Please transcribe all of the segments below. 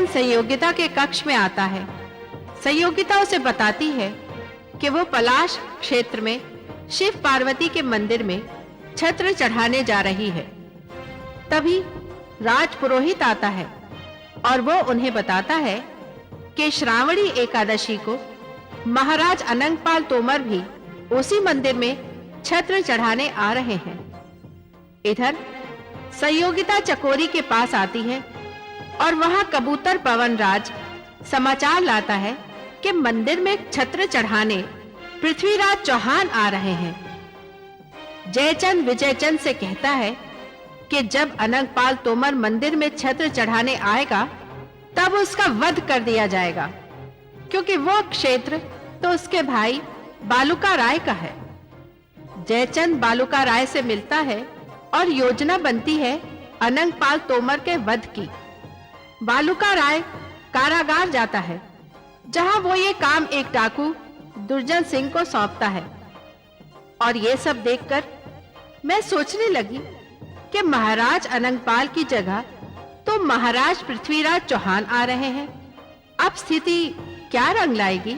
जयचंद संयोगिता के कक्ष में आता है। संयोगिता उसे बताती है कि वो पलाश क्षेत्र में शिव पार्वती के मंदिर में छत्र चढ़ाने जा रही है। तभी राज पुरोहित आता है और वो उन्हें बताता है कि श्रावणी एकादशी को महाराज अनंगपाल तोमर भी उसी मंदिर में छत्र चढ़ाने आ रहे हैं। इधर संयोगिता चकोरी के पास आती है और वहां कबूतर पवन राज समाचार लाता है कि मंदिर में छत्र चढ़ाने पृथ्वीराज चौहान आ रहे हैं। जयचंद विजयचंद से कहता है कि जब अनंगपाल तोमर मंदिर में छत्र चढ़ाने आएगा तब उसका वध कर दिया जाएगा, क्योंकि वो क्षेत्र तो उसके भाई बालूका राय का है। जयचंद बालूका राय से मिलता है और योजना बनती है अनंगपाल तोमर के वध की। बालूका राय कारागार जाता है, जहां वो ये काम एक डाकू दुर्जन सिंह को सौंपता है। और ये सब देखकर मैं सोचने लगी कि महाराज अनंगपाल की जगह तो महाराज पृथ्वीराज चौहान आ रहे हैं। अब स्थिति क्या रंग लाएगी?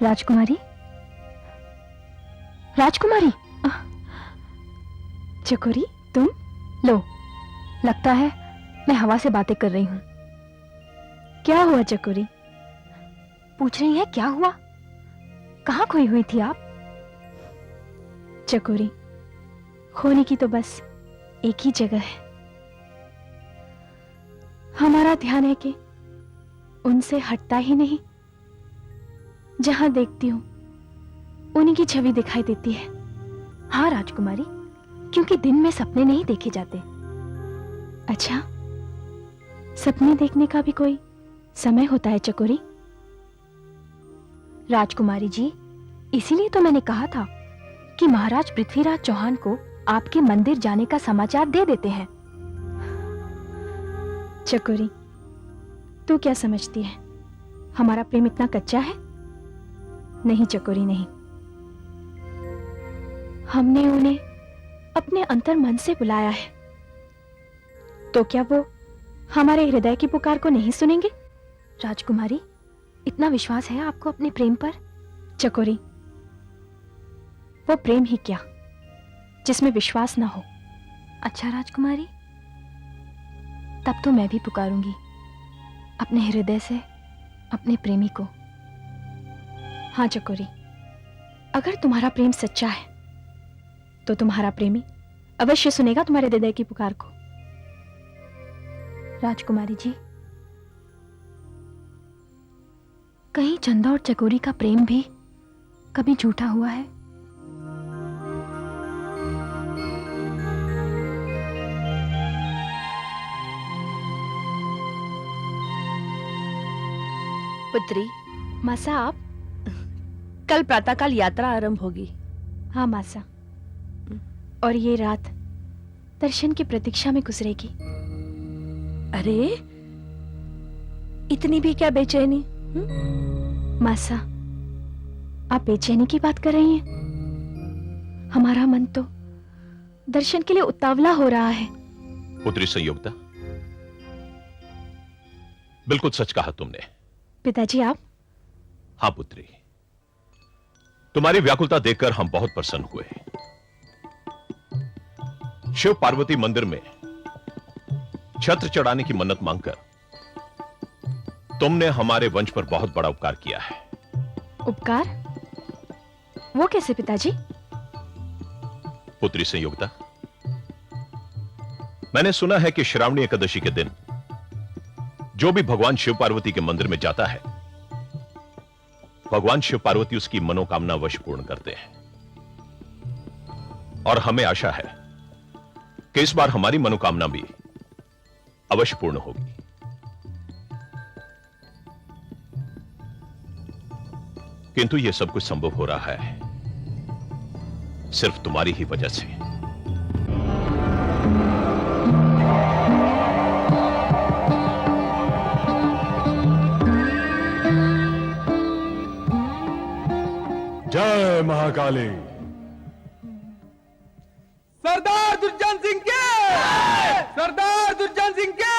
राजकुमारी, राजकुमारी, चकोरी, तुम लो। लगता है मैं हवा से बातें कर रही हूं। क्या हुआ चकोरी? पूछ रही है क्या हुआ? कहां खोई हुई थी आप? चकोरी, खोने की तो बस एक ही जगह है। हमारा ध्यान है कि उनसे हटता ही नहीं। जहां देखती हूं उन्हीं की छवि दिखाई देती है। हाँ राजकुमारी, क्योंकि दिन में सपने नहीं देखे जाते। अच्छा, सपने देखने का भी कोई समय होता है चकोरी? राजकुमारी जी, इसीलिए तो मैंने कहा था कि महाराज पृथ्वीराज चौहान को आपके मंदिर जाने का समाचार दे देते हैं। चकोरी, तू क्या समझती है, हमारा प्रेम इतना कच्चा है? नहीं चकोरी, नहीं। हमने उन्हें अपने अंतर मन से बुलाया है, तो क्या वो हमारे हृदय की पुकार को नहीं सुनेंगे? राजकुमारी, इतना विश्वास है आपको अपने प्रेम पर? चकोरी, वो प्रेम ही क्या जिसमें विश्वास ना हो। अच्छा राजकुमारी, तब तो मैं भी पुकारूंगी अपने हृदय से अपने प्रेमी को। हाँ चकोरी, अगर तुम्हारा प्रेम सच्चा है तो तुम्हारा प्रेमी अवश्य सुनेगा तुम्हारे हृदय की पुकार को। राजकुमारी जी, कहीं चंदा और चकोरी का प्रेम भी कभी झूठा हुआ है? पुत्री, मासा, आप? कल प्रातःकाल यात्रा आरंभ होगी। हाँ मासा, और ये रात दर्शन की प्रतीक्षा में गुजरेगी। अरे, इतनी भी क्या बेचैनी? मासा, आप बेचैनी की बात कर रही हैं? हमारा मन तो दर्शन के लिए उतावला हो रहा है। पुत्री संयोगिता, बिल्कुल सच कहा तुमने। पिताजी, आप? हाँ पुत्री, तुम्हारी व्याकुलता देखकर हम बहुत प्रसन्न हुए। शिव पार्वती मंदिर में छत्र चढ़ाने की मन्नत मांगकर तुमने हमारे वंश पर बहुत बड़ा उपकार किया है। उपकार? वो कैसे पिताजी? पुत्री संयोगिता, मैंने सुना है कि श्रावणी एकादशी के दिन जो भी भगवान शिव पार्वती के मंदिर में जाता है, भगवान शिव पार्वती उसकी मनोकामना अवश्य पूर्ण करते हैं। और हमें आशा है कि इस बार हमारी मनोकामना भी अवश्य पूर्ण होगी। किंतु यह सब कुछ संभव हो रहा है सिर्फ तुम्हारी ही वजह से। जय महाकाली। सरदार दुर्जन सिंह के, सरदार दुर्जन सिंह के,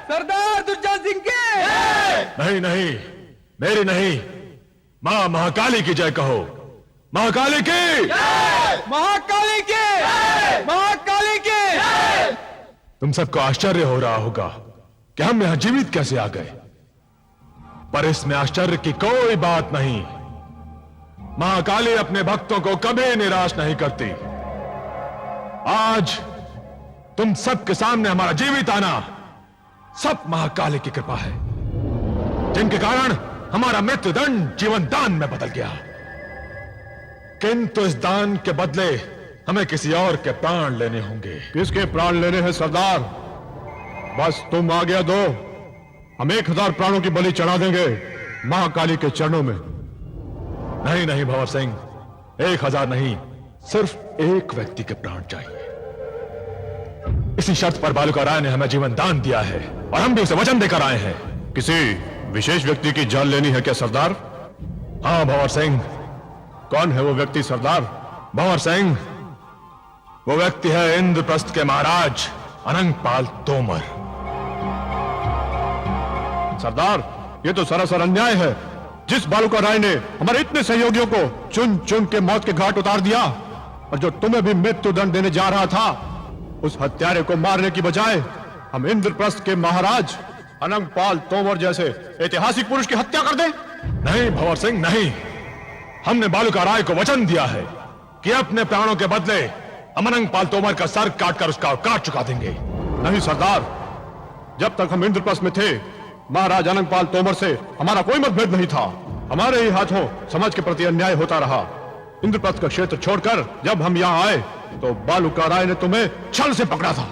सरदार दुर्जन सिंह के। नहीं नहीं, मेरी नहीं, मां महाकाली की जय कहो। महाकाली की, महाकाली के, महाकाली के। तुम सबको आश्चर्य हो रहा होगा कि हम यहां जीवित कैसे आ गए, पर इसमें आश्चर्य की कोई बात नहीं। महाकाली अपने भक्तों को कभी निराश नहीं करती। आज तुम सबके सामने हमारा जीवित आना सब महाकाली की कृपा है, जिनके कारण हमारा मृत्यु दंड जीवन दान में बदल गया। किंतु इस दान के बदले हमें किसी और के प्राण लेने होंगे। किसके प्राण लेने हैं सरदार? बस तुम आज्ञा दो, हम 1000 प्राणों की बलि चढ़ा देंगे महाकाली के चरणों में। नहीं नहीं भंवर सिंह, 1000 नहीं, सिर्फ एक व्यक्ति के प्राण चाहिए। इसी शर्त पर बालूका राय ने हमें जीवन दान दिया है और हम भी उसे वचन देकर आए हैं। किसी विशेष व्यक्ति की जान लेनी है क्या सरदार? हाँ भंवर सिंह। कौन है वो व्यक्ति सरदार? भंवर सिंह, वो व्यक्ति है इंद्रप्रस्थ के महाराज अनंगपाल तोमर। सरदार, ये तो सरासर अन्याय है। जिस बालूका राय ने हमारे इतने सहयोगियों को चुन चुन के मौत के घाट उतार दिया और जो तुम्हें भी मृत्यु दंड देने जा रहा था, उस हत्यारे को मारने की बजाय हम इंद्रप्रस्थ के महाराज अनंगपाल तोमर जैसे ऐतिहासिक पुरुष की हत्या कर दें? नहीं भंवर सिंह, नहीं। हमने बालूका राय को वचन दिया है कि अपने प्राणों के बदले हम अनंगपाल तोमर का सर काटकर उसका काट चुका देंगे। नहीं सरदार, जब तक हम इंद्रप्रस्थ में थे, महाराज अनंगपाल तोमर से हमारा कोई मतभेद नहीं था। हमारे ही हाथों समाज के प्रति अन्याय होता रहा। इंद्रप्रस्थ का क्षेत्र छोड़कर जब हम यहाँ आए तो बालूका राय ने तुम्हें छल से पकड़ा था।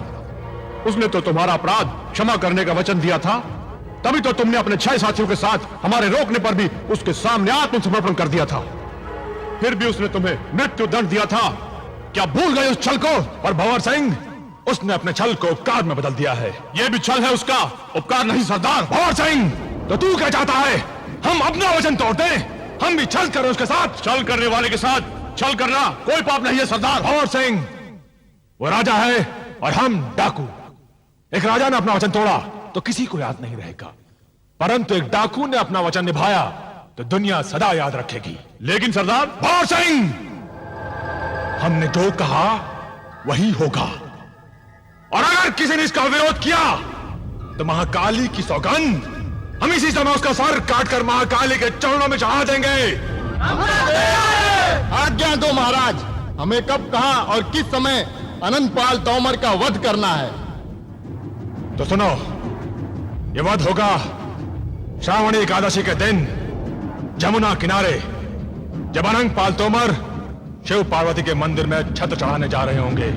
उसने तो तुम्हारा अपराध क्षमा करने का वचन दिया था, तभी तो तुमने अपने 6 साथियों के साथ हमारे रोकने पर भी उसके सामने आत्मसमर्पण कर दिया था। फिर भी उसने तुम्हें मृत्यु दंड दिया था। क्या भूल गए उस छल को? पर भंवर सिंह, उसने अपने छल को उपकार में बदल दिया है। यह भी छल है उसका, उपकार नहीं सरदार। भंवर सिंह, तो तू क्या चाहता है? हम अपना वचन तोड़ दें? हम भी छल करें उसके साथ? छल करने वाले के साथ छल करना कोई पाप नहीं है सरदार। भंवर सिंह, वो राजा है और हम डाकू। एक राजा ने अपना वचन तोड़ा तो किसी को याद नहीं रहेगा, परंतु एक डाकू ने अपना वचन निभाया तो दुनिया सदा याद रखेगी। लेकिन सरदार, भंवर सिंह, हमने जो कहा वही होगा, और अगर किसी ने इसका विरोध किया तो महाकाली की सौगंध, हम इसी समय उसका सर काटकर महाकाली के चरणों में चढ़ा देंगे। आज्ञा दो महाराज, हमें कब, कहां और किस समय अनंतपाल तोमर का वध करना है? तो सुनो, यह वध होगा श्रावणी एकादशी के दिन जमुना किनारे, जब अनंतपाल तोमर शिव पार्वती के मंदिर में छत्र चढ़ाने जा रहे होंगे।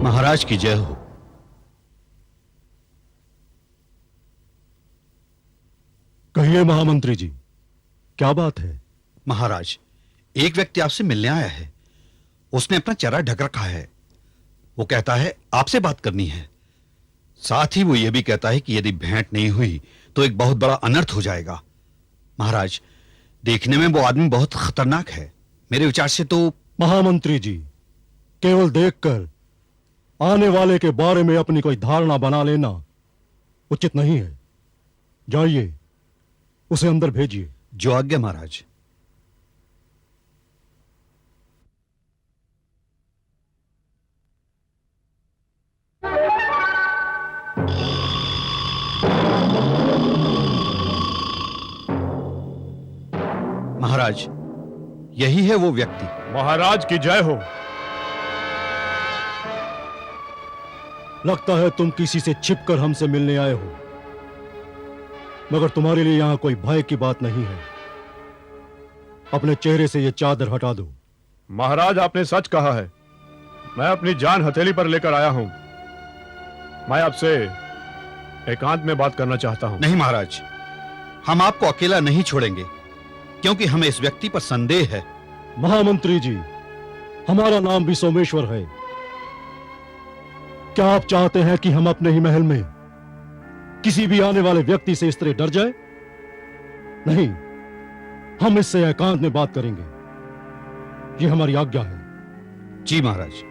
महाराज की जय हो। कहिए महामंत्री जी, क्या बात है? महाराज, एक व्यक्ति आपसे मिलने आया है। उसने अपना चेहरा ढक रखा है। वो कहता है आपसे बात करनी है। साथ ही वो ये भी कहता है कि यदि भेंट नहीं हुई तो एक बहुत बड़ा अनर्थ हो जाएगा। महाराज, देखने में वो आदमी बहुत खतरनाक है। मेरे विचार से तो महामंत्री जी, केवल देखकर आने वाले के बारे में अपनी कोई धारणा बना लेना उचित नहीं है। जाइए, उसे अंदर भेजिए। जो आज्ञा महाराज। महाराज, यही है वो व्यक्ति। महाराज की जय हो। लगता है तुम किसी से छिपकर हमसे मिलने आए हो, मगर तुम्हारे लिए यहां कोई भय की बात नहीं है। अपने चेहरे से यह चादर हटा दो। महाराज, आपने सच कहा है। मैं अपनी जान हथेली पर लेकर आया हूं। मैं आपसे एकांत में बात करना चाहता हूं। नहीं महाराज, हम आपको अकेला नहीं छोड़ेंगे, क्योंकि हमें इस व्यक्ति पर संदेह है। महामंत्री जी, हमारा नाम भी सोमेश्वर है। क्या आप चाहते हैं कि हम अपने ही महल में किसी भी आने वाले व्यक्ति से इस तरह डर जाए? नहीं, हम इससे एकांत में बात करेंगे। यह हमारी आज्ञा है। जी महाराज।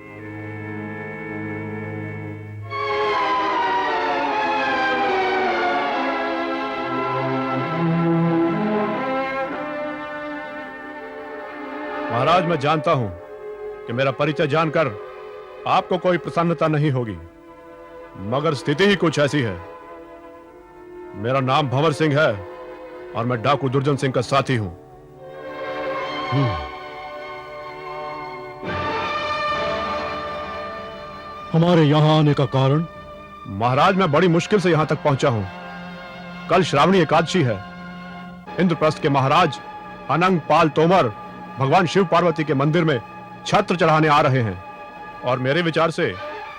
महाराज, मैं जानता हूं कि मेरा परिचय जानकर आपको कोई प्रसन्नता नहीं होगी, मगर स्थिति ही कुछ ऐसी है। मेरा नाम भंवर सिंह है और मैं डाकू दुर्जन सिंह का साथी हूं। हमारे यहां आने का कारण? महाराज, मैं बड़ी मुश्किल से यहां तक पहुंचा हूं। कल श्रावणी एकादशी है। इंद्रप्रस्थ के महाराज अनंग पाल तोमर भगवान शिव पार्वती के मंदिर में छत्र चढ़ाने आ रहे हैं, और मेरे विचार से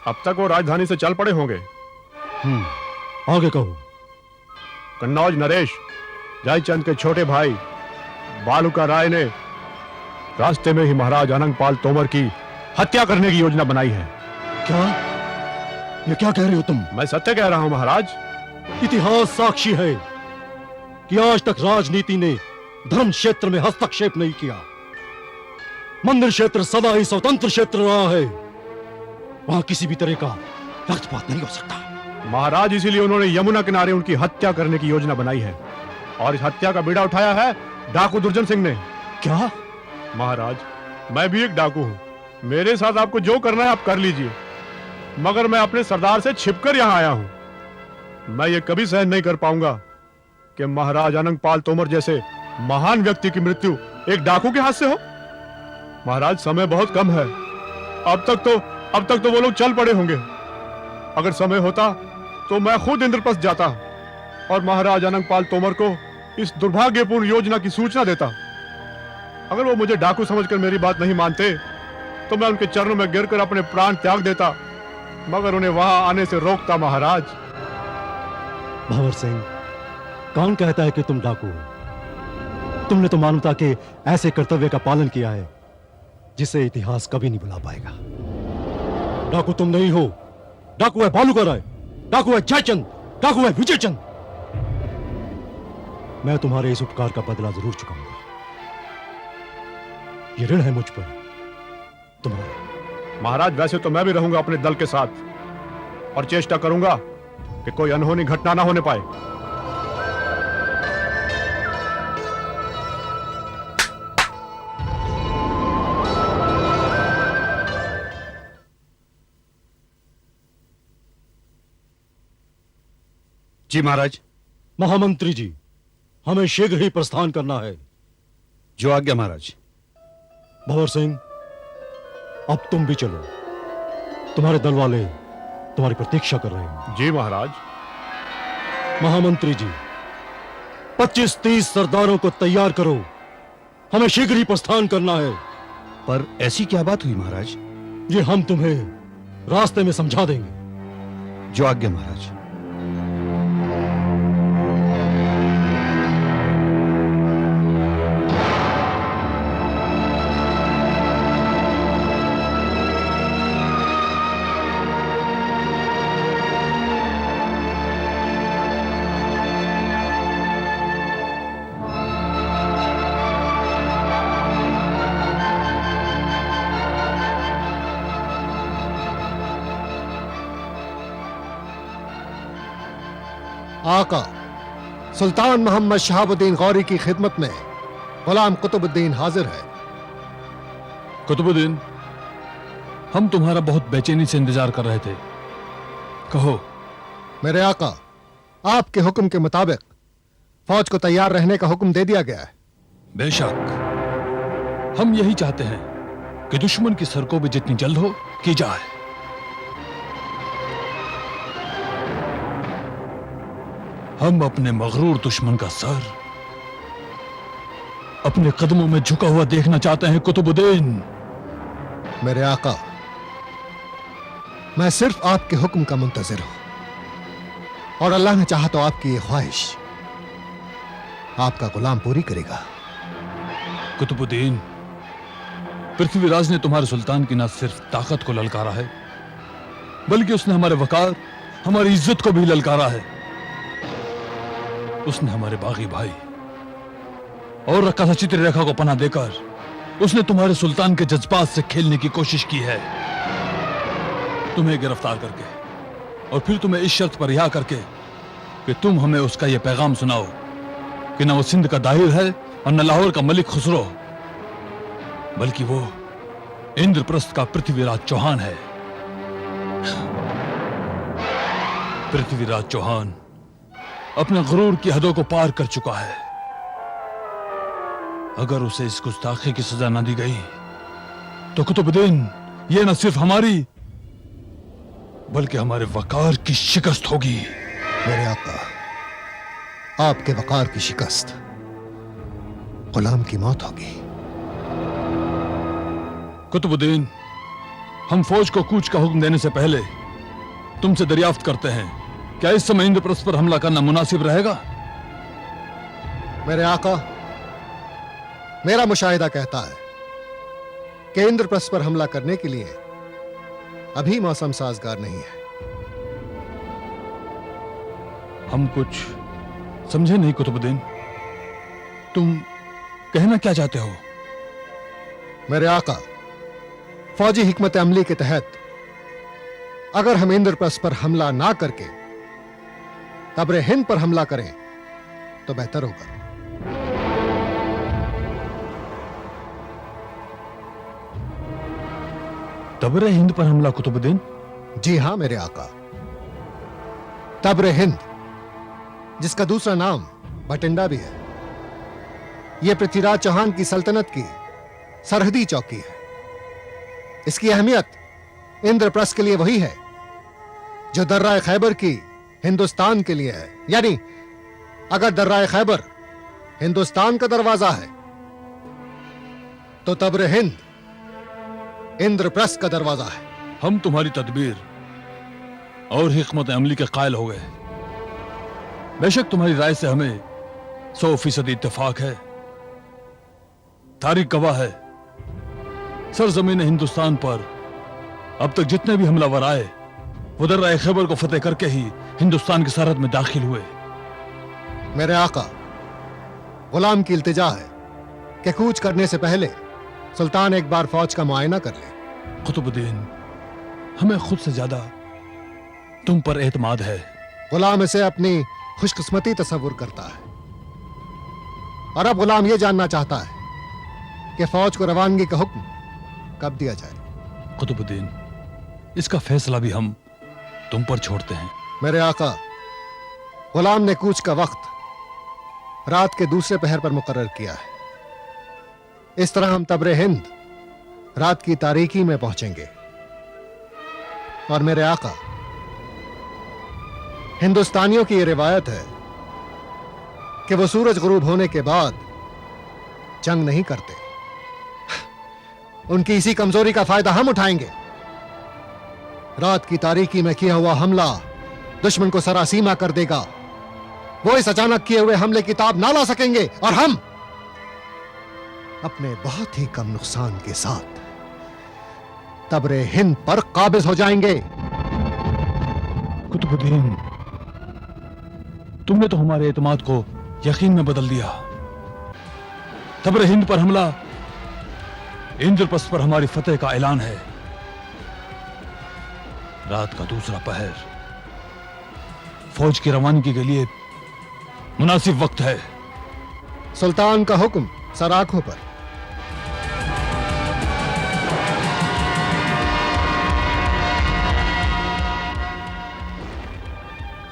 अब तक वो राजधानी से चल पड़े होंगे। आगे कहो। कन्नौज नरेश, जयचंद के छोटे भाई बालूका राय ने रास्ते में ही महाराज अनंग पाल तोमर की हत्या करने की योजना बनाई है। क्या? ये क्या कह रहे हो तुम? मैं सत्य कह रहा हूं महाराज। इतिहास साक्षी है कि आज तक राजनीति ने धर्म क्षेत्र में हस्तक्षेप नहीं किया। मंदिर क्षेत्र सदा ही स्वतंत्र क्षेत्र रहा है। वहां किसी भी तरह का रक्तपात नहीं हो सकता। महाराज, इसीलिए उन्होंने यमुना किनारे उनकी हत्या करने की योजना बनाई है, और इस हत्या का बीड़ा उठाया है डाकू दुर्जन सिंह ने। क्या? महाराज, मैं भी एक डाकू हूं। मेरे साथ आपको जो करना है आप कर लीजिए, मगर मैं अपने सरदार से छिपकर यहां आया हूं। मैं ये कभी सहन नहीं कर पाऊंगा कि महाराज अनंग पाल तोमर जैसे महान व्यक्ति की मृत्यु एक डाकू के हाथ से हो। महाराज, समय बहुत कम है। अब तक तो वो लोग चल पड़े होंगे। अगर समय होता तो मैं खुद इंद्रप्रस्थ जाता और महाराज अनंग पाल तोमर को इस दुर्भाग्यपूर्ण योजना की सूचना देता। अगर वो मुझे डाकू समझकर मेरी बात नहीं मानते तो मैं उनके चरणों में गिरकर अपने प्राण त्याग देता, मगर उन्हें वहां आने से रोकता। महाराज, भंवर सिंह, कौन कहता है कि तुम डाकू हो? तुमने तो मानवता के ऐसे कर्तव्य का पालन किया है जिसे इतिहास कभी नहीं भुला पाएगा। डाकू तुम नहीं हो। डाकू है बालूका राय, डाकू है जयचंद, डाकू है विजयचंद। मैं तुम्हारे इस उपकार का बदला जरूर चुकाऊंगा। ये ऋण है मुझ पर तुम्हारा। महाराज, वैसे तो मैं भी रहूंगा अपने दल के साथ और चेष्टा करूंगा कि कोई अनहोनी घटना ना होने पाए। जी महाराज। महामंत्री जी, हमें शीघ्र ही प्रस्थान करना है। जो आज्ञा महाराज। भंवर सिंह, अब तुम भी चलो। तुम्हारे दल वाले तुम्हारी प्रतीक्षा कर रहे हैं। जी महाराज। महामंत्री जी, 25-30 सरदारों को तैयार करो। हमें शीघ्र ही प्रस्थान करना है। पर ऐसी क्या बात हुई महाराज? ये हम तुम्हें रास्ते में समझा देंगे। जो आज्ञा महाराज। आका, सुल्तान मोहम्मद शहाबुद्दीन गौरी की खिदमत में गुलाम कुतुबुद्दीन हाजिर है। कुतुबुद्दीन, हम तुम्हारा बहुत बेचैनी से इंतजार कर रहे थे। कहो, मेरे आका, आपके हुक्म के मुताबिक फौज को तैयार रहने का हुक्म दे दिया गया है। बेशक हम यही चाहते हैं कि दुश्मन की सरकों भी जितनी जल्द हो की जाए। हम अपने मगरूर दुश्मन का सर अपने कदमों में झुका हुआ देखना चाहते हैं कुतुबुद्दीन। मेरे आका, मैं सिर्फ आपके हुक्म का मुंतजिर हूं और अल्लाह ने चाहा तो आपकी ये ख्वाहिश आपका गुलाम पूरी करेगा। कुतुबुद्दीन, पृथ्वीराज ने तुम्हारे सुल्तान की न सिर्फ ताकत को ललकारा है, बल्कि उसने हमारे वकार, हमारी इज्जत को भी ललकारा है। उसने हमारे बागी भाई और रक्कासा चित्ररेखा को पनाह देकर उसने तुम्हारे सुल्तान के जज्बात से खेलने की कोशिश की है। तुम्हें गिरफ्तार करके और फिर तुम्हें इस शर्त पर रिहा करके कि तुम हमें उसका यह पैगाम सुनाओ कि न वो सिंध का दाहिर है और न लाहौर का मलिक खुसरो, बल्कि वो इंद्रप्रस्थ का पृथ्वीराज चौहान है। पृथ्वीराज चौहान अपने गुरूर की हदों को पार कर चुका है। अगर उसे इस गुस्ताखी की सजा ना दी गई तो कुतुबुद्दीन, ये न सिर्फ हमारी बल्कि हमारे वकार की शिकस्त होगी। मेरे आका, आपके वकार की शिकस्त गुलाम की मौत होगी। कुतुबुद्दीन, हम फौज को कूच का हुक्म देने से पहले तुमसे दरियाफ्त करते हैं, क्या इस समय इंद्रप्रस्थ पर हमला करना मुनासिब रहेगा? मेरे आका, मेरा मुशाहिदा कहता है कि इंद्रप्रस्थ पर हमला करने के लिए अभी मौसम साजगार नहीं है। हम कुछ समझे नहीं कुतुबुद्दीन, तुम कहना क्या चाहते हो? मेरे आका, फौजी हिकमत अमली के तहत अगर हम इंद्रप्रस्थ पर हमला ना करके तब्रे हिंद पर हमला करें तो बेहतर होगा। तब्रे हिंद पर हमला कुतुबुद्दीन? जी हां मेरे आका, तब्रे हिंद, जिसका दूसरा नाम भटिंडा भी है, यह पृथ्वीराज चौहान की सल्तनत की सरहदी चौकी है। इसकी अहमियत इंद्रप्रस्थ के लिए वही है जो दर्रा खैबर की हिंदुस्तान के लिए है। यानी अगर दर्रा खैबर हिंदुस्तान का दरवाजा है तो तब्र हिंद इंद्रप्रस्थ का दरवाजा है। हम तुम्हारी तदबीर और हिकमत अमली के कायल हो गए। बेशक तुम्हारी राय से हमें 100% इत्तेफाक है। तारीख गवाह है, सरजमीन हिंदुस्तान पर अब तक जितने भी हमलावर आए वो दर्रा खैबर को फतेह करके ही हिंदुस्तान की सरहद में दाखिल हुए। मेरे आका, गुलाम की इल्तिजा है कि कूच करने से पहले सुल्तान एक बार फौज का मुआयना कर ले। कुतुबुद्दीन, हमें खुद से ज्यादा तुम पर एतमाद है। गुलाम इसे अपनी खुशकिस्मती तस्वुर करता है और अब गुलाम यह जानना चाहता है कि फौज को रवानगी का हुक्म कब दिया जाए। कुतुबुद्दीन, इसका फैसला भी हम तुम पर छोड़ते हैं। मेरे आका, गुलाम ने कूच का वक्त रात के दूसरे पहर पर मुकर्रर किया है। इस तरह हम तब्रे हिंद रात की तारीकी में पहुंचेंगे। और मेरे आका, हिंदुस्तानियों की यह रिवायत है कि वो सूरज गुरूब होने के बाद जंग नहीं करते। उनकी इसी कमजोरी का फायदा हम उठाएंगे। रात की तारीकी में किया हुआ हमला दुश्मन को सरासीमा कर देगा। वो इस अचानक किए हुए हमले की ताब ना ला सकेंगे और हम अपने बहुत ही कम नुकसान के साथ तब्रे हिंद पर काबिज हो जाएंगे। कुतुबुद्दीन, तुमने तो हमारे एतमाद को यकीन में बदल दिया। तब्रे हिंद पर हमला इंद्रप्रस्थ पर हमारी फतेह का ऐलान है। रात का दूसरा पहर फौज की रवानगी के लिए मुनासिब वक्त है। सुल्तान का हुक्म सर आंखों पर।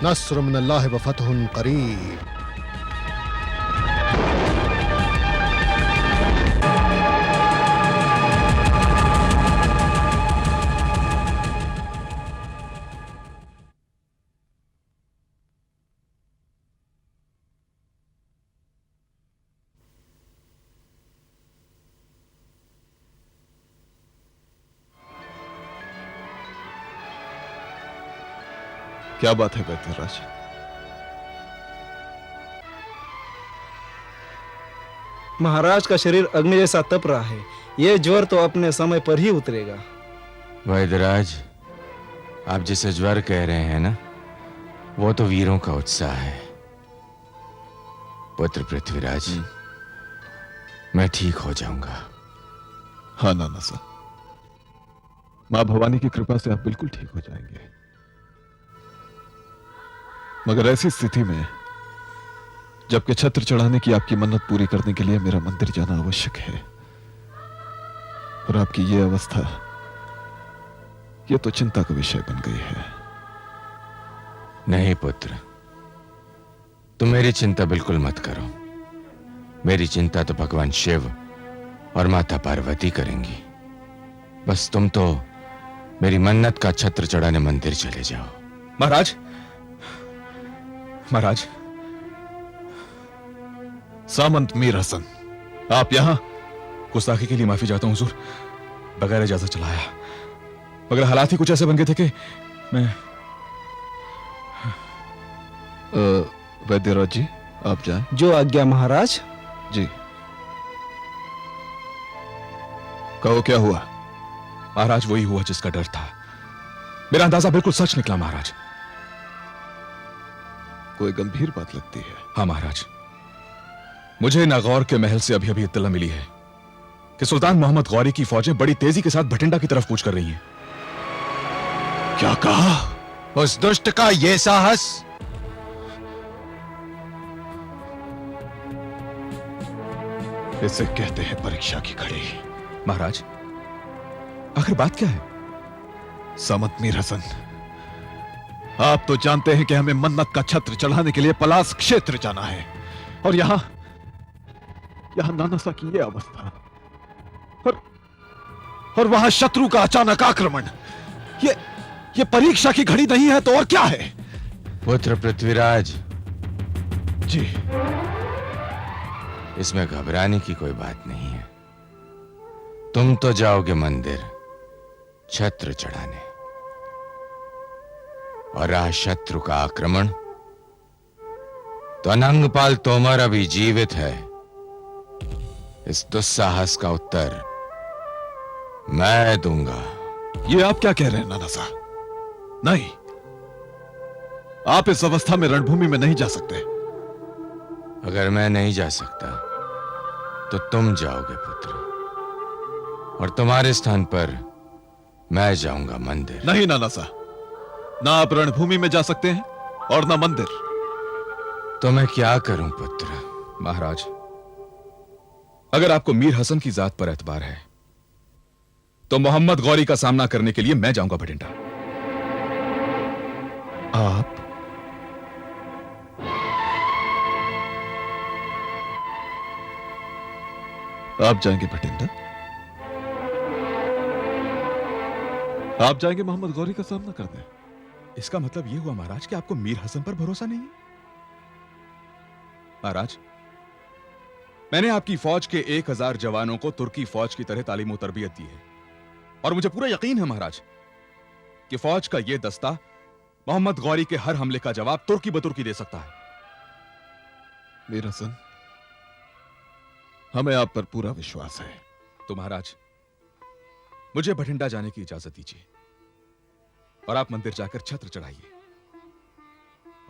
नस्र मिनल्लाहि व फतहुन करीब। क्या बात है वैद्यराज? महाराज का शरीर अग्नि जैसा तप रहा है। ये ज्वर तो अपने समय पर ही उतरेगा। वैद्यराज, आप जिसे ज्वर कह रहे हैं ना, वो तो वीरों का उत्साह है। पुत्र पृथ्वीराज, मैं ठीक हो जाऊंगा। हाँ नाना साहब, मां भवानी की कृपा से आप बिल्कुल ठीक हो जाएंगे। मगर ऐसी स्थिति में जबकि छत्र चढ़ाने की आपकी मन्नत पूरी करने के लिए मेरा मंदिर जाना आवश्यक है, और आपकी ये अवस्था, ये तो चिंता का विषय बन गई है। नहीं पुत्र, तुम मेरी चिंता बिल्कुल मत करो। मेरी चिंता तो भगवान शिव और माता पार्वती करेंगी। बस तुम तो मेरी मन्नत का छत्र चढ़ाने मंदिर चले जाओ। महाराज, महाराज। सामंत मीर हसन, आप यहां? गुस्ताखी के लिए माफी चाहता हूं हुजूर, बगैर इजाजत चलाया। मगर हालात ही कुछ ऐसे बन गए थे कि मैं वैद्यराज जी, आप जाएं। जो आज्ञा महाराज। जी, कहो क्या हुआ? महाराज, वही हुआ जिसका डर था। मेरा अंदाजा बिल्कुल सच निकला महाराज। कोई गंभीर बात लगती है। हाँ महाराज, मुझे नागौर के महल से अभी अभी इत्तला मिली है कि सुल्तान मोहम्मद गौरी की फौजें बड़ी तेजी के साथ भटिंडा की तरफ कूच कर रही हैं। क्या कहा? उस दुष्ट का ये साहस! इसे कहते हैं परीक्षा की घड़ी। महाराज, आखिर बात क्या है? सामंत मीर हसन, आप तो जानते हैं कि हमें मन्नत का छत्र चढ़ाने के लिए पलास क्षेत्र जाना है, और यहां नानासा की यह अवस्था, और वहां शत्रु का अचानक आक्रमण। ये परीक्षा की घड़ी नहीं है तो और क्या है? पुत्र पृथ्वीराज जी, इसमें घबराने की कोई बात नहीं है। तुम तो जाओगे मंदिर छत्र चढ़ाने, और रहा शत्रु का आक्रमण, तो अनंगपाल तोमर अभी जीवित है। इस दुस्साहस का उत्तर मैं दूंगा। ये आप क्या कह रहे हैं नाना साहब? नहीं, आप इस अवस्था में रणभूमि में नहीं जा सकते। अगर मैं नहीं जा सकता तो तुम जाओगे पुत्र, और तुम्हारे स्थान पर मैं जाऊंगा मंदिर। नहीं नाना साहब, ना आप रणभूमि में जा सकते हैं और ना मंदिर। तो मैं क्या करूं पुत्र? महाराज, अगर आपको मीर हसन की जात पर एतबार है तो मोहम्मद गौरी का सामना करने के लिए मैं जाऊंगा भटिंडा। आप जाएंगे भटिंडा? आप जाएंगे मोहम्मद गौरी का सामना करने? इसका मतलब यह हुआ महाराज कि आपको मीर हसन पर भरोसा नहीं है? महाराज, मैंने आपकी फौज के 1000 जवानों को तुर्की फौज की तरह तालीम और तरबियत दी है, और मुझे पूरा यकीन है महाराज कि फौज का यह दस्ता मोहम्मद गौरी के हर हमले का जवाब तुर्की बतुर्की दे सकता है। मीर हसन, हमें आप पर पूरा विश्वास है। तो महाराज, मुझे भटिंडा जाने की इजाजत दीजिए, और आप मंदिर जाकर छत्र चढ़ाइए।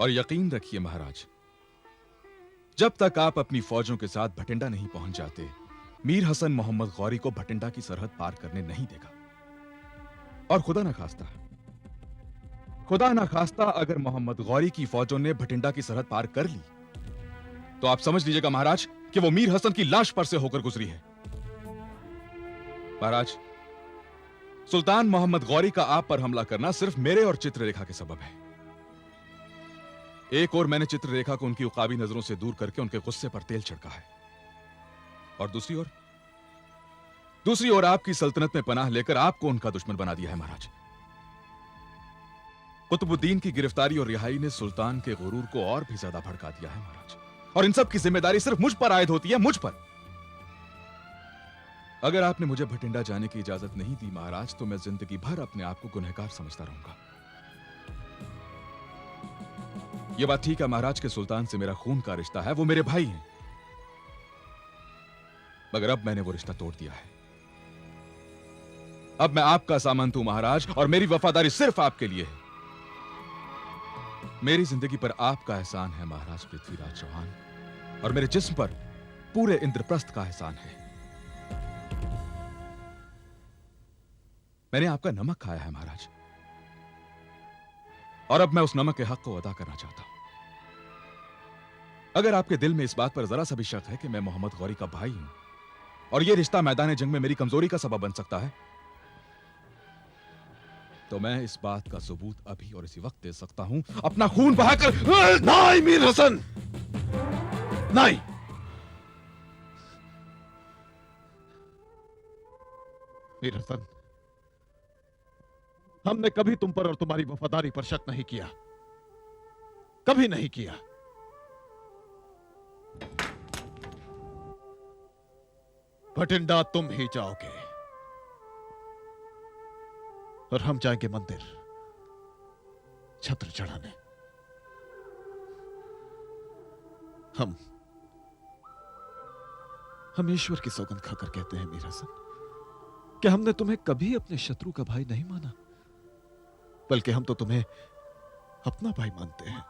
और यकीन रखिए महाराज, जब तक आप अपनी फौजों के साथ भटिंडा नहीं पहुंच जाते, मीर हसन मोहम्मद गौरी को भटिंडा की सरहद पार करने नहीं देगा। और खुदा ना खास्ता अगर मोहम्मद गौरी की फौजों ने भटिंडा की सरहद पार कर ली, तो आप समझ लीजिएगा महाराज कि वो मीर हसन की लाश पर से होकर गुजरी है। महाराज, सुल्तान मोहम्मद गौरी का आप पर हमला करना सिर्फ मेरे और चित्ररेखा के सबब है। एक और मैंने चित्ररेखा को उनकी उकाबी नजरों से दूर करके उनके गुस्से पर तेल छिड़का है, और दूसरी ओर आपकी सल्तनत में पनाह लेकर आपको उनका दुश्मन बना दिया है महाराज। कुतुबुद्दीन की गिरफ्तारी और रिहाई ने सुल्तान के गुरूर को और भी ज्यादा भड़का दिया है महाराज, और इन सब की जिम्मेदारी सिर्फ मुझ पर आयद होती है, मुझ पर। अगर आपने मुझे भटिंडा जाने की इजाजत नहीं दी महाराज, तो मैं जिंदगी भर अपने आप को गुनहगार समझता रहूंगा। यह बात ठीक है महाराज के सुल्तान से मेरा खून का रिश्ता है, वो मेरे भाई हैं, मगर अब मैंने वो रिश्ता तोड़ दिया है। अब मैं आपका सामंत हूं महाराज, और मेरी वफादारी सिर्फ आपके लिए है। मेरी जिंदगी पर आपका एहसान है महाराज पृथ्वीराज चौहान, और मेरे जिस्म पर पूरे इंद्रप्रस्थ का एहसान है। मैंने आपका नमक खाया है महाराज, और अब मैं उस नमक के हक को अदा करना चाहता हूं। अगर आपके दिल में इस बात पर जरा सा भी शक है कि मैं मोहम्मद गौरी का भाई हूं, और यह रिश्ता मैदान जंग में मेरी कमजोरी का सबब बन सकता है, तो मैं इस बात का सबूत अभी और इसी वक्त दे सकता हूं, अपना खून बहाकर। नहीं मीर हसन, नहीं। मीर हसन, हमने कभी तुम पर और तुम्हारी वफादारी पर शक नहीं किया, कभी नहीं किया। भटिंडा तुम ही जाओगे, और हम जाएंगे मंदिर छत्र चढ़ाने। हम ईश्वर की सौगंध खाकर कहते हैं मीर हसन कि हमने तुम्हें कभी अपने शत्रु का भाई नहीं माना, बल्कि हम तो तुम्हें अपना भाई मानते हैं।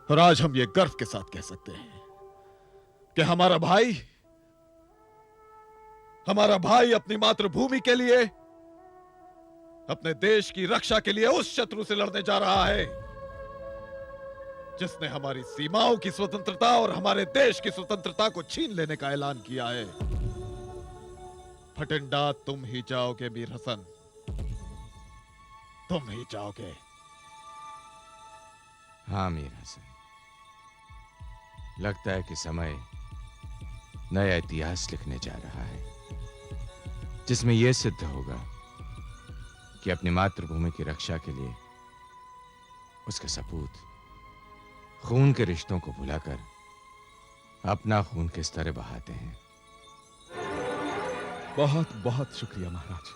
और आज हम ये गर्व के साथ कह सकते हैं कि हमारा भाई अपनी मातृभूमि के लिए, अपने देश की रक्षा के लिए उस शत्रु से लड़ने जा रहा है जिसने हमारी सीमाओं की स्वतंत्रता और हमारे देश की स्वतंत्रता को छीन लेने का ऐलान किया है। भटिंडा तुम ही जाओगे मीर हसन, तुम ही जाओगे। हाँ मीर हसन, लगता है कि समय नया इतिहास लिखने जा रहा है, जिसमें यह सिद्ध होगा कि अपनी मातृभूमि की रक्षा के लिए उसके सपूत खून के रिश्तों को भुलाकर अपना खून किस तरह बहाते हैं। बहुत बहुत शुक्रिया महाराज।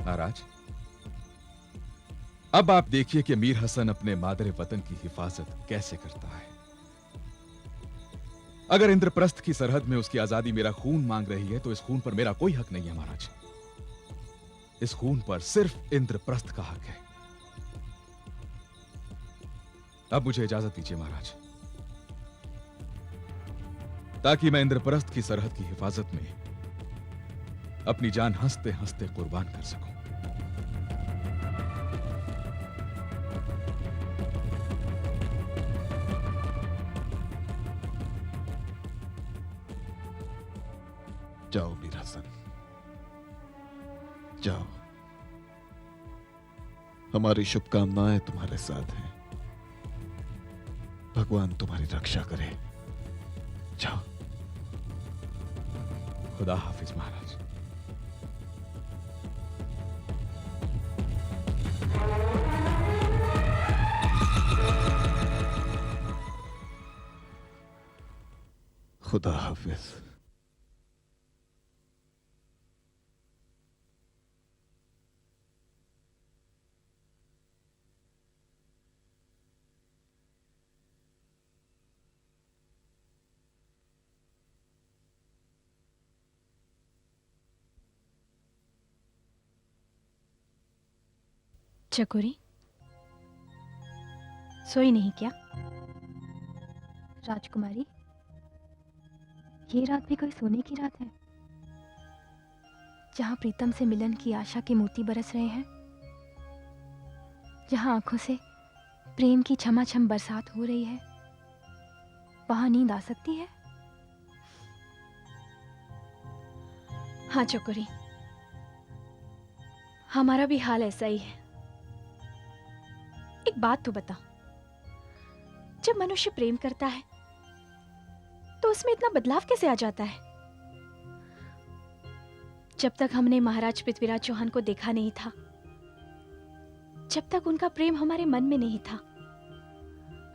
महाराज, अब आप देखिए कि मीर हसन अपने मादरे वतन की हिफाजत कैसे करता है। अगर इंद्रप्रस्थ की सरहद में उसकी आजादी मेरा खून मांग रही है, तो इस खून पर मेरा कोई हक नहीं है महाराज। इस खून पर सिर्फ इंद्रप्रस्थ का हक है। अब मुझे इजाजत दीजिए महाराज, ताकि मैं इंद्रप्रस्थ की सरहद की हिफाजत में अपनी जान हंसते हंसते कुर्बान कर सकूं। जाओ मीर हसन, जाओ। हमारी शुभकामनाएं तुम्हारे साथ हैं। भगवान तुम्हारी रक्षा करे। जाओ। खुदा हाफिज महाराज। खुदा हाफिज। चकोरी, सोई नहीं क्या? राजकुमारी, ये रात भी कोई सोने की रात है, जहां प्रीतम से मिलन की आशा के मोती बरस रहे हैं, जहां आंखों से प्रेम की छमाछम बरसात हो रही है, वहां नींद आ सकती है? हाँ चकोरी, हमारा भी हाल ऐसा ही है। एक बात तो बता, जब मनुष्य प्रेम करता है तो उसमें इतना बदलाव कैसे आ जाता है? जब तक हमने महाराज पृथ्वीराज चौहान को देखा नहीं था, जब तक उनका प्रेम हमारे मन में नहीं था,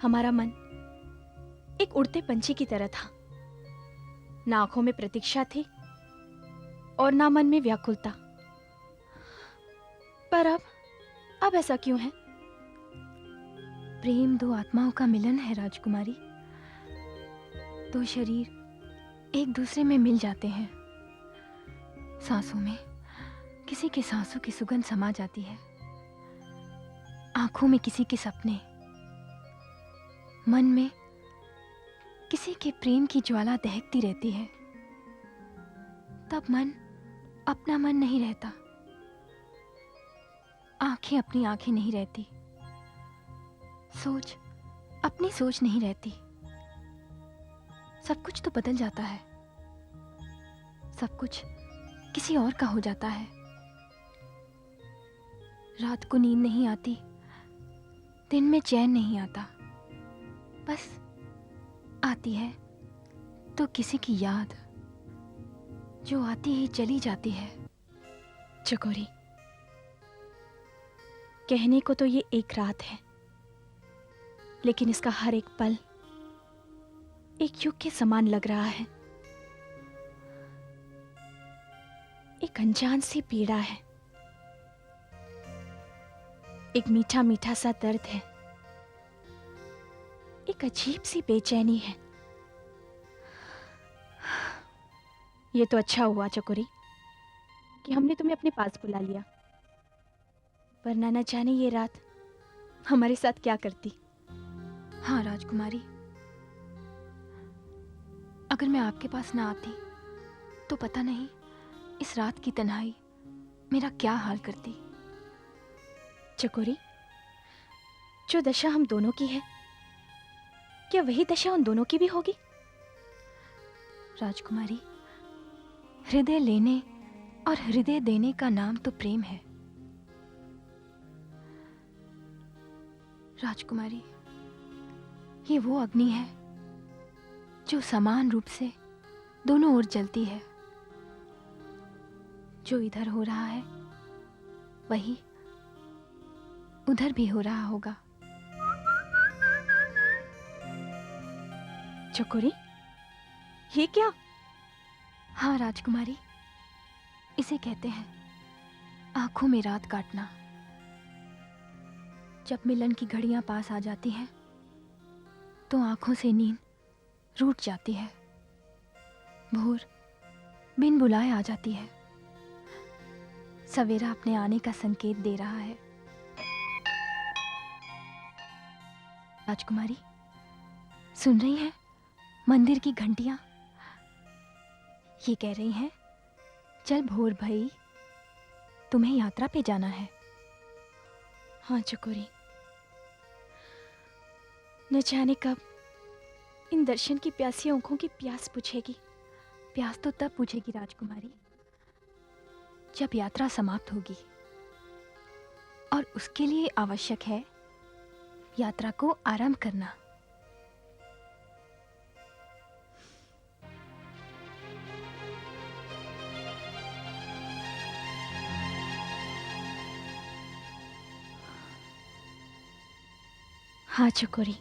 हमारा मन एक उड़ते पंछी की तरह था। ना आंखों में प्रतीक्षा थी और ना मन में व्याकुलता। पर अब ऐसा क्यों है? प्रेम दो आत्माओं का मिलन है राजकुमारी। दो शरीर एक दूसरे में मिल जाते हैं। सांसों में किसी के सांसों की सुगंध समा जाती है, आंखों में किसी के सपने, मन में किसी के प्रेम की ज्वाला दहकती रहती है। तब मन अपना मन नहीं रहता, आंखें अपनी आंखें नहीं रहती, सोच अपनी सोच नहीं रहती। सब कुछ तो बदल जाता है, सब कुछ किसी और का हो जाता है। रात को नींद नहीं आती, दिन में चैन नहीं आता, बस आती है तो किसी की याद, जो आती ही चली जाती है। चकोरी, कहने को तो ये एक रात है, लेकिन इसका हर एक पल एक युग के समान लग रहा है। एक अनजान सी पीड़ा है, एक मीठा मीठा सा दर्द है, एक अजीब सी बेचैनी है। ये तो अच्छा हुआ चकोरी कि हमने तुम्हें अपने पास बुला लिया, वरना न जाने ये रात हमारे साथ क्या करती। हाँ राजकुमारी, अगर मैं आपके पास ना आती तो पता नहीं इस रात की तन्हाई मेरा क्या हाल करती। चकोरी, जो दशा हम दोनों की है, क्या वही दशा उन दोनों की भी होगी? राजकुमारी, हृदय लेने और हृदय देने का नाम तो प्रेम है। राजकुमारी, ये वो अग्नि है जो समान रूप से दोनों ओर जलती है। जो इधर हो रहा है वही उधर भी हो रहा होगा। चकोरी, ये क्या? हाँ राजकुमारी, इसे कहते हैं आंखों में रात काटना। जब मिलन की घड़ियां पास आ जाती हैं तो आंखों से नींद रूठ जाती है, भोर बिन बुलाए आ जाती है, सवेरा अपने आने का संकेत दे रहा है। राजकुमारी, सुन रही हैं मंदिर की घंटियां? ये कह रही हैं, चल भोर भई, तुम्हें यात्रा पे जाना है। हाँ चकोरी, न जाने कब इन दर्शन की प्यासी आंखों की प्यास बुझेगी। प्यास तो तब बुझेगी राजकुमारी, जब यात्रा समाप्त होगी, और उसके लिए आवश्यक है यात्रा को आरंभ करना। हाँ चकोरी,